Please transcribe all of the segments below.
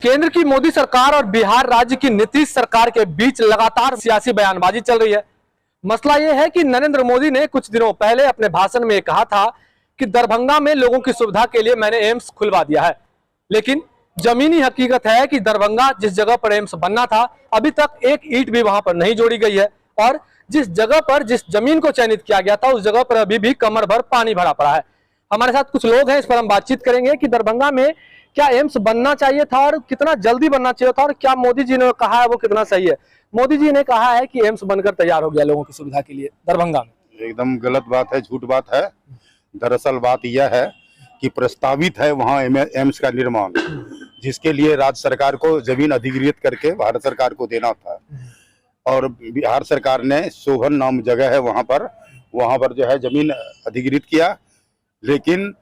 केंद्र की मोदी सरकार और बिहार राज्य की नीतीश सरकार के बीच लगातार सियासी बयानबाजी चल रही है। मसला यह है कि नरेंद्र मोदी ने कुछ दिनों पहले अपने भाषण में कहा था कि दरभंगा में लोगों की सुविधा के लिए मैंने एम्स खुलवा दिया है, लेकिन जमीनी हकीकत है कि दरभंगा जिस जगह पर एम्स बनना था अभी तक एक ईंट भी वहां पर नहीं जोड़ी गई है और जिस जगह पर जिस जमीन को चयनित किया गया था उस जगह पर अभी भी कमर भर पानी भरा पड़ा है। हमारे साथ कुछ लोग हैं, इस पर हम बातचीत करेंगे कि दरभंगा में क्या एम्स बनना चाहिए था और कितना जल्दी बनना चाहिए था और क्या मोदी जी ने कहा है वो कितना सही है। मोदी जी ने कहा है कि एम्स बनकर तैयार हो गया लोगों की सुविधा के लिए दरभंगा में। एकदम गलत बात है, झूठ बात है। दरअसल बात यह है कि प्रस्तावित है वहाँ एम्स का निर्माण, जिसके लिए राज्य सरकार को जमीन अधिग्रहित करके भारत सरकार को देना था और बिहार सरकार ने शोभन नाम जगह है वहाँ पर जो है जमीन अधिग्रहित किया, लेकिन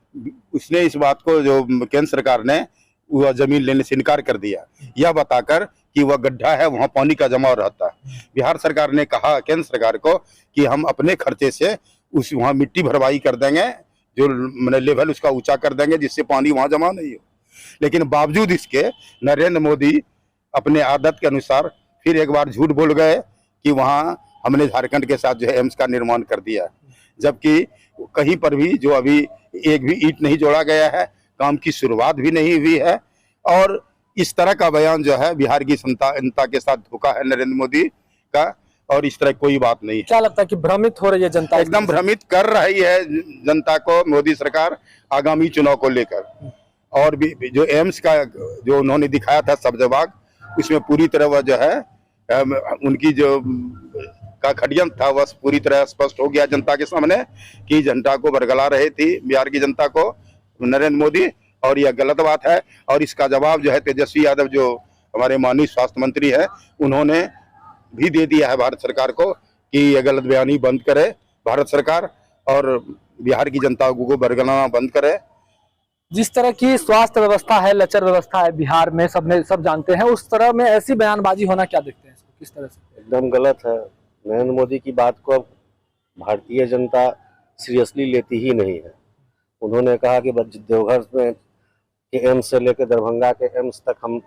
उसने इस बात को जो केंद्र सरकार ने वह जमीन लेने से इनकार कर दिया, यह बताकर कि वह गड्ढा है वहाँ पानी का जमा रहता है। बिहार सरकार ने कहा केंद्र सरकार को कि हम अपने खर्चे से उस वहाँ मिट्टी भरवाई कर देंगे, जो लेवल उसका ऊंचा कर देंगे जिससे पानी वहाँ जमा नहीं हो। लेकिन बावजूद इसके नरेंद्र मोदी अपने आदत के अनुसार फिर एक बार झूठ बोल गए कि वहाँ हमने झारखंड के साथ जो है एम्स का निर्माण कर दिया, जबकि कहीं पर भी जो अभी एक भी ईंट नहीं जोड़ा गया है, काम की शुरुआत भी नहीं हुई है। और इस तरह का बयान जो है बिहार की जनता के साथ धोखा है नरेंद्र मोदी का, और इस तरह कोई बात नहीं है। क्या लगता है कि भ्रमित हो रही है जनता? एकदम भ्रमित कर रही है जनता को मोदी सरकार आगामी चुनाव को लेकर। और भी जो एम्स का जो उन्होंने दिखाया था सब्ज बाग, उसमें पूरी तरह वह जो है उनकी जो का खड़ियन था वह पूरी तरह स्पष्ट हो गया जनता के सामने कि जनता को बरगला रहे थी बिहार की जनता को नरेंद्र मोदी, और यह गलत बात है। और इसका जवाब जो है तेजस्वी यादव जो हमारे माननीय स्वास्थ्य मंत्री है उन्होंने भी दे दिया है भारत सरकार को कि यह गलत बयानी बंद करे भारत सरकार और बिहार की जनता को बरगलाना बंद करे। जिस तरह की स्वास्थ्य व्यवस्था है, लचर व्यवस्था है बिहार में, सब जानते हैं, उस तरह में ऐसी बयानबाजी होना क्या देखते हैं इसको, किस तरह से? एकदम गलत है। नरेंद्र मोदी की बात को अब भारतीय जनता सीरियसली लेती ही नहीं है। उन्होंने कहा कि देवघर में के एम्स से लेकर दरभंगा के एम्स तक हम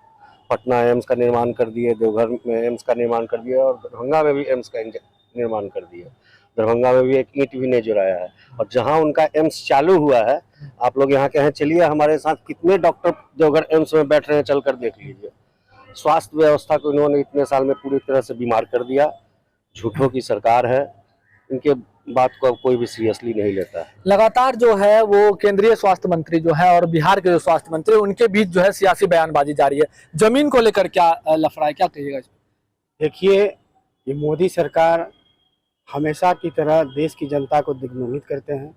पटना एम्स का निर्माण कर दिए, देवघर में एम्स का निर्माण कर दिया और दरभंगा में भी एम्स का निर्माण कर दिया। दरभंगा में भी एक ईंट भी नहीं जुड़ाया है। और जहां उनका एम्स चालू हुआ है, आप लोग यहाँ के हैं, चलिए हमारे साथ कितने डॉक्टर देवघर एम्स में बैठ रहे हैं, चल कर देख लीजिए। स्वास्थ्य व्यवस्था को इन्होंने इतने साल में पूरी तरह से बीमार कर दिया। झूठों की सरकार है, इनके बात को अब कोई भी सीरियसली नहीं लेता है। लगातार जो है वो केंद्रीय स्वास्थ्य मंत्री जो है और बिहार के जो स्वास्थ्य मंत्री, उनके बीच जो है सियासी बयानबाजी जारी है। जमीन को लेकर क्या लफड़ा है, क्या कहिएगा? देखिए, ये मोदी सरकार हमेशा की तरह देश की जनता को दिग्भ्रमित करते हैं।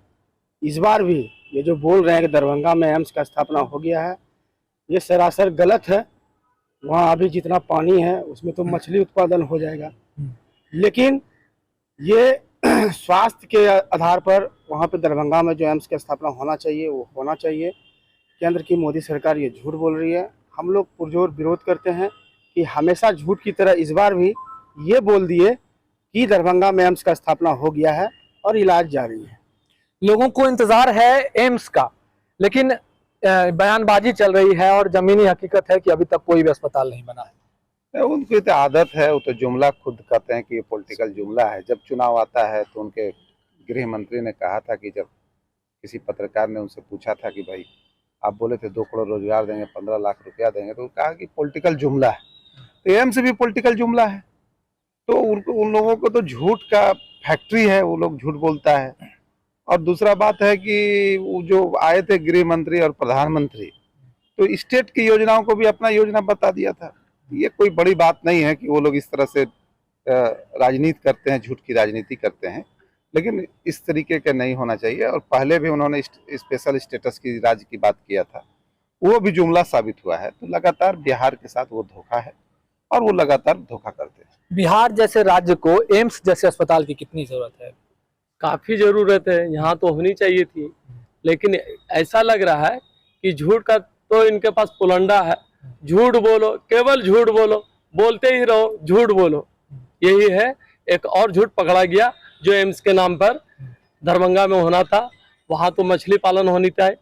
इस बार भी ये जो बोल रहे हैं कि दरभंगा में एम्स का स्थापना हो गया है, ये सरासर गलत है। वहाँ अभी जितना पानी है उसमें तो मछली उत्पादन हो जाएगा, लेकिन ये स्वास्थ्य के आधार पर वहाँ पे दरभंगा में जो एम्स की स्थापना होना चाहिए वो होना चाहिए। केंद्र की मोदी सरकार ये झूठ बोल रही है। हम लोग पुरजोर विरोध करते हैं कि हमेशा झूठ की तरह इस बार भी ये बोल दिए कि दरभंगा में एम्स का स्थापना हो गया है और इलाज जारी है। लोगों को इंतजार है एम्स का, लेकिन बयानबाजी चल रही है और जमीनी हकीकत है कि अभी तक कोई भी अस्पताल नहीं बना है। उनकी तो आदत है, वो तो जुमला खुद कहते हैं कि ये पॉलिटिकल जुमला है। जब चुनाव आता है तो उनके गृह मंत्री ने कहा था कि जब किसी पत्रकार ने उनसे पूछा था कि भाई आप बोले थे 2 करोड़ रोजगार देंगे, 15 लाख रुपया देंगे, तो कहा कि पॉलिटिकल जुमला है। तो एम्स भी पॉलिटिकल जुमला है। तो उन लोगों को तो झूठ का फैक्ट्री है, वो लोग झूठ बोलता है। और दूसरा बात है कि वो जो आए थे गृह मंत्री और प्रधानमंत्री, तो स्टेट की योजनाओं को भी अपना योजना बता दिया था। ये कोई बड़ी बात नहीं है कि वो लोग इस तरह से राजनीति करते हैं, झूठ की राजनीति करते हैं, लेकिन इस तरीके के नहीं होना चाहिए। और पहले भी उन्होंने स्पेशल स्टेटस की राज्य की बात किया था, वो भी जुमला साबित हुआ है। तो लगातार बिहार के साथ वो धोखा है और वो लगातार धोखा करते हैं। बिहार जैसे राज्य को एम्स जैसे अस्पताल की कितनी जरूरत है? काफी जरूरत है, यहाँ तो होनी चाहिए थी, लेकिन ऐसा लग रहा है कि झूठ का तो इनके पास पुलंडा है। झूठ बोलो, केवल झूठ बोलो, बोलते ही रहो, झूठ बोलो, यही है। एक और झूठ पकड़ा गया जो एम्स के नाम पर दरभंगा में होना था, वहां तो मछली पालन होनी चाहिए,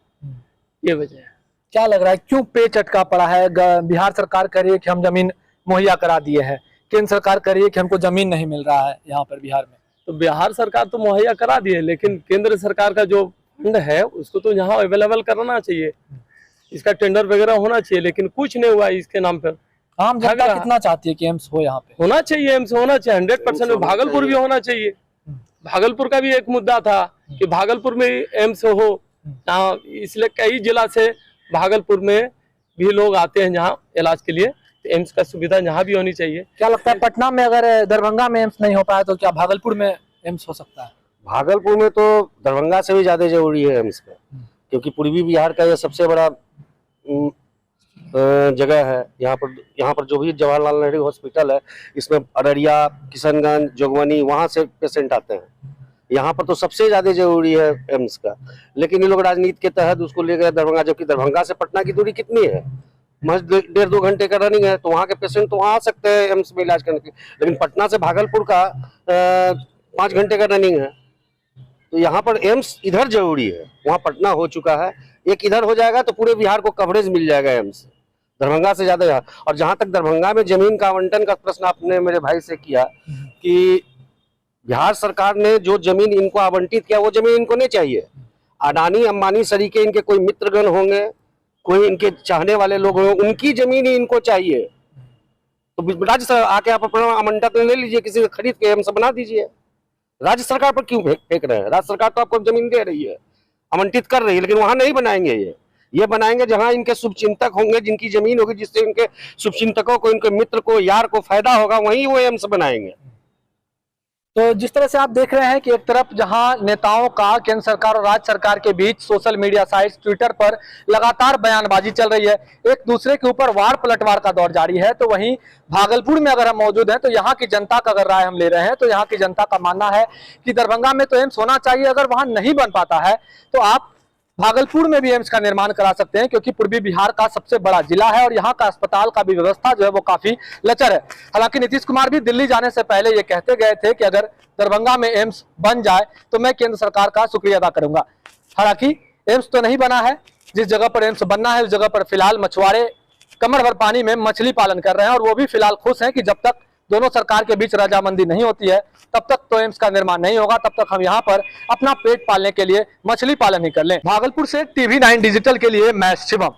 ये वजह है। क्या लग रहा है क्यों पेच अटका पड़ा है? बिहार सरकार कह रही है कि हम जमीन मुहैया करा दिए हैं, केंद्र सरकार कह रही है कि हमको जमीन नहीं मिल रहा है यहाँ पर बिहार में। तो बिहार सरकार तो मुहैया करा दी है, लेकिन केंद्र सरकार का जो फंड है उसको तो यहाँ अवेलेबल करना चाहिए, इसका टेंडर वगैरह होना चाहिए, लेकिन कुछ नहीं हुआ इसके नाम पर। आम जनता कितना चाहती है कि एम्स हो यहाँ पे? होना चाहिए, एम्स होना चाहिए 100%। भागलपुर भी होना चाहिए। भागलपुर का भी एक मुद्दा था कि भागलपुर में एम्स हो, इसलिए कई जिला से भागलपुर में भी लोग आते हैं यहाँ इलाज के लिए, तो एम्स का सुविधा यहाँ भी होनी चाहिए। क्या लगता है पटना में अगर दरभंगा में एम्स नहीं हो पाया तो क्या भागलपुर में एम्स हो सकता है? भागलपुर में तो दरभंगा से भी ज्यादा जरूरी है एम्स का, क्योंकि पूर्वी बिहार का यह सबसे बड़ा जगह है। यहाँ पर जो भी जवाहरलाल नेहरू हॉस्पिटल है, इसमें अररिया, किशनगंज, जोगबनी वहाँ से पेशेंट आते हैं। यहाँ पर तो सबसे ज्यादा जरूरी है एम्स का, लेकिन ये लोग राजनीति के तहत उसको ले गए दरभंगा, जबकि दरभंगा से पटना की दूरी कितनी है? महज 1.5-2 घंटे का रनिंग है, तो वहाँ के पेशेंट तो वहाँ आ सकते हैं एम्स में इलाज करने के। लेकिन पटना से भागलपुर का 5 घंटे का रनिंग है, तो यहाँ पर एम्स इधर जरूरी है। वहाँ पटना हो चुका है, एक इधर हो जाएगा तो पूरे बिहार को कवरेज मिल जाएगा एम्स, दरभंगा से ज्यादा। और जहाँ तक दरभंगा में जमीन का आवंटन का प्रश्न आपने मेरे भाई से किया कि बिहार सरकार ने जो जमीन इनको आवंटित किया वो जमीन इनको नहीं चाहिए। अडानी अंबानी सरीके इनके कोई मित्रगण होंगे, कोई इनके चाहने वाले लोग होंगे, उनकी जमीन ही इनको चाहिए। तो राज्य सरकार आके आप अपना आवंटन ले लीजिए, किसी से खरीद के एम्स बना दीजिए। राज्य सरकार पर क्यों फेंक रहे हैं? राज्य सरकार तो आपको जमीन दे रही है, आवंटित कर रही है, लेकिन वहां नहीं बनाएंगे। ये बनाएंगे जहां इनके शुभचिंतक होंगे, जिनकी जमीन होगी, जिससे इनके शुभचिंतकों को, इनके मित्र को, यार को फायदा होगा, वहीं वो एम्स बनाएंगे। तो जिस तरह से आप देख रहे हैं कि एक तरफ जहां नेताओं का केंद्र सरकार और राज्य सरकार के बीच सोशल मीडिया साइट्स, ट्विटर पर लगातार बयानबाजी चल रही है, एक दूसरे के ऊपर वार पलटवार का दौर जारी है, तो वहीं भागलपुर में अगर हम मौजूद हैं तो यहाँ की जनता का अगर राय हम ले रहे हैं तो यहाँ की जनता का मानना है कि दरभंगा में तो एम्स होना चाहिए। अगर वहां नहीं बन पाता है तो आप भागलपुर में भी एम्स का निर्माण करा सकते हैं, क्योंकि पूर्वी बिहार का सबसे बड़ा जिला है और यहाँ का अस्पताल का भी व्यवस्था जो है वो काफी लचर है। हालांकि नीतीश कुमार भी दिल्ली जाने से पहले ये कहते गए थे कि अगर दरभंगा में एम्स बन जाए तो मैं केंद्र सरकार का शुक्रिया अदा करूंगा। हालांकि एम्स तो नहीं बना है, जिस जगह पर एम्स बनना है उस जगह पर फिलहाल मछुआरे कमर भर पानी में मछली पालन कर रहे हैं, और वो भी फिलहाल खुश हैं कि जब तक दोनों सरकार के बीच रजामंदी नहीं होती है तब तक तो एम्स का निर्माण नहीं होगा, तब तक हम यहाँ पर अपना पेट पालने के लिए मछली पालन ही कर लें। भागलपुर से TV9 डिजिटल के लिए मैं शिवम।